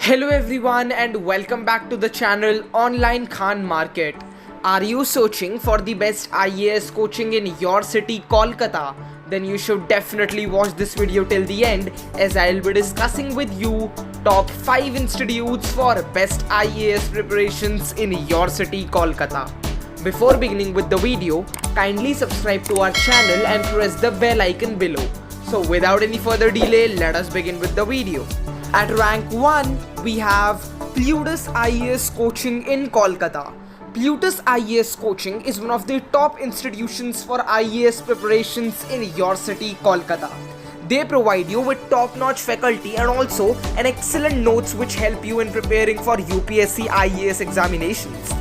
Hello everyone and welcome back to the channel Online Khan Market. Are you searching for the best IAS coaching in your city, Kolkata? Then you should definitely watch this video till the end, as I'll be discussing with you top 5 institutes for best IAS preparations in your city, Kolkata. Before beginning with the video, kindly subscribe to our channel and press the bell icon below. So without any further delay, let us begin with the video. At rank 1, we have Plutus IAS Coaching in Kolkata. Plutus IAS Coaching is one of the top institutions for IAS preparations in your city, Kolkata. They provide you with top-notch faculty and also an excellent notes which help you in preparing for UPSC IAS examinations.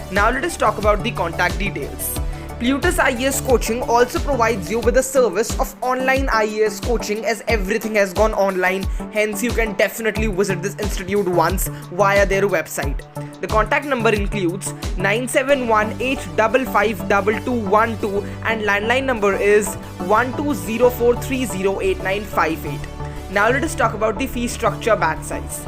Now let us talk about the contact details. Plutus IAS Coaching also provides you with a service of online IAS coaching, as everything has gone online, hence you can definitely visit this institute once via their website. The contact number includes 9718552212 and landline number is 1204308958. Now let us talk about the fee structure batch size.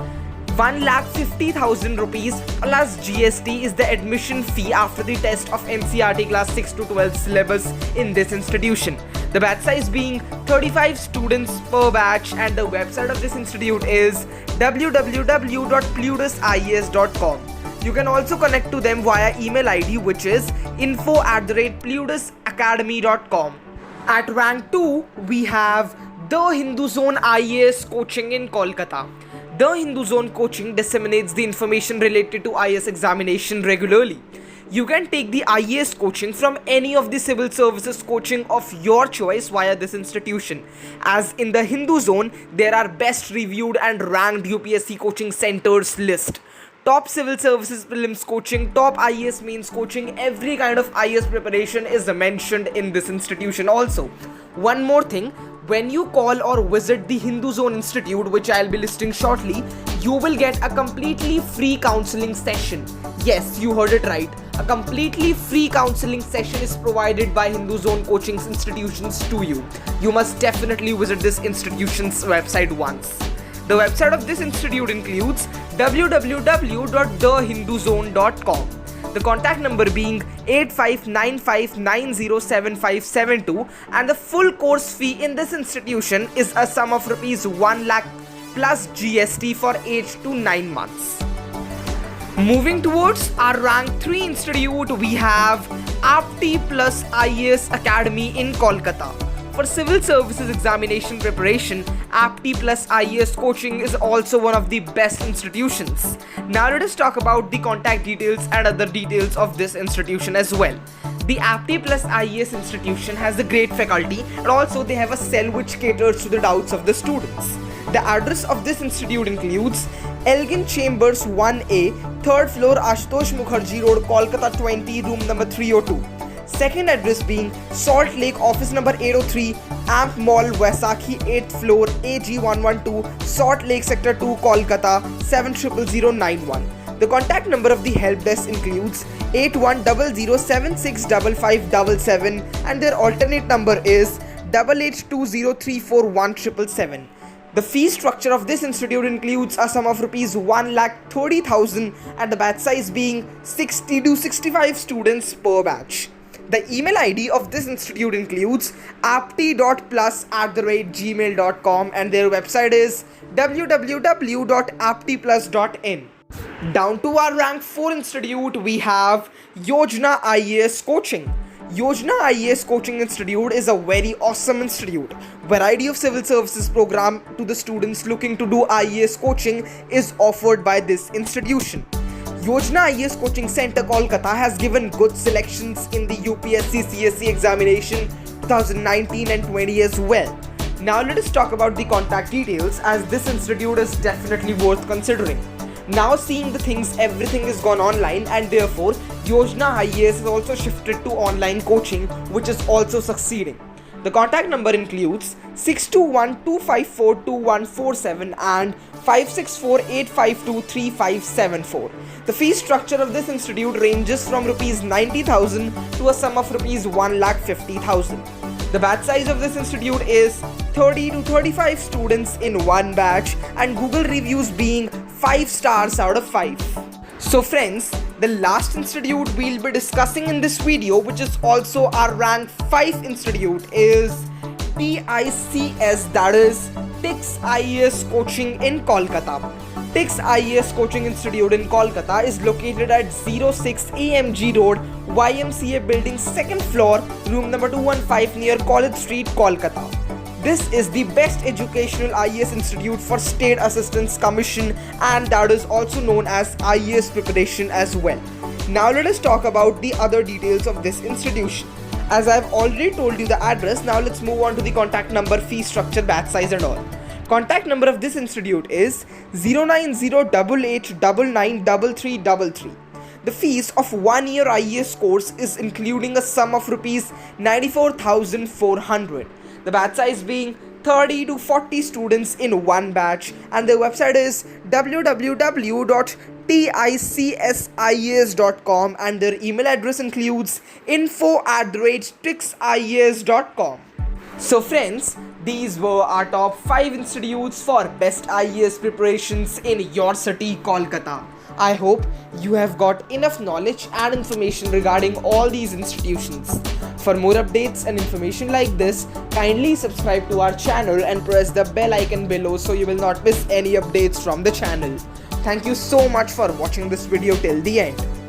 1,50,000 rupees plus GST is the admission fee after the test of NCERT class 6 to 12 syllabus in this institution. The batch size being 35 students per batch, and the website of this institute is www.plutusias.com. You can also connect to them via email ID, which is info@plutusacademy.com. At rank 2, we have The Hindu Zone IAS Coaching in Kolkata. The Hindu Zone Coaching disseminates the information related to IAS examination regularly. You can take the IAS coaching from any of the civil services coaching of your choice via this institution. As in the Hindu Zone, there are best reviewed and ranked UPSC coaching centers list. Top civil services prelims coaching, top IAS mains coaching, every kind of IAS preparation is mentioned in this institution also. One more thing, when you call or visit the Hindu Zone Institute, which I'll be listing shortly, you will get a completely free counseling session. Yes, you heard it right. A completely free counseling session is provided by Hindu Zone Coaching institutions to you. You must definitely visit this institution's website once. The website of this institute includes www.thehinduzone.com. The contact number being 8595907572, and the full course fee in this institution is a sum of rupees 1 lakh plus GST for 8 to 9 months. Moving towards our rank 3 institute, we have Apti Plus IAS Academy in Kolkata. For civil services examination preparation, Apti Plus IAS Coaching is also one of the best institutions. Now let us talk about the contact details and other details of this institution as well. The Apti Plus IAS institution has a great faculty, and also they have a cell which caters to the doubts of the students. The address of this institute includes Elgin Chambers 1A, 3rd floor, Ashutosh Mukherjee Road, Kolkata 20, room number 302. Second address being Salt Lake, office number 803, Amp Mall, Vaisakhi, 8th floor, AG112, Salt Lake Sector 2, Kolkata 700091. The contact number of the help desk includes 8100765577, and their alternate number is 8820341777. The fee structure of this institute includes a sum of rupees 1,30,000 and the batch size being 60 to 65 students per batch. The email ID of this institute includes apti.plus@gmail.com, and their website is www.aptiplus.in. Down to our rank 4 institute, we have Yojana IAS Coaching. Yojana IAS Coaching Institute is a very awesome institute. Variety of civil services program to the students looking to do IAS coaching is offered by this institution. Yojana IAS Coaching Center Kolkata has given good selections in the UPSC CSC examination 2019 and 20 as well. Now let us talk about the contact details, as this institute is definitely worth considering. Now seeing the things, everything is gone online, and therefore Yojana IAS has also shifted to online coaching, which is also succeeding. The contact number includes 621-254-2147 and 564-852-3574. The fee structure of this institute ranges from rupees 90,000 to a sum of rupees 1,50,000. The batch size of this institute is 30 to 35 students in one batch, and Google reviews being 5 stars out of 5. So friends, the last institute we'll be discussing in this video, which is also our rank 5 institute, is TICS, that is TICS IAS Coaching in Kolkata. TICS IAS Coaching Institute in Kolkata is located at 06 AMG Road, YMCA Building, 2nd floor, room number 215 near College Street, Kolkata. This is the best educational IAS institute for State Assistance Commission, and that is also known as IAS preparation as well. Now let us talk about the other details of this institution. As I have already told you the address, now let's move on to the contact number, fee structure, batch size and all. Contact number of this institute is 09088993333. The fees of 1 year IAS course is including a sum of rupees 94,400. The batch size being 30 to 40 students in one batch, and their website is www.ticsias.com, and their email address includes info@tixIAS.com. So friends, these were our top 5 institutes for best IAS preparations in your city, Kolkata. I hope you have got enough knowledge and information regarding all these institutions. For more updates and information like this, kindly subscribe to our channel and press the bell icon below so you will not miss any updates from the channel. Thank you so much for watching this video till the end.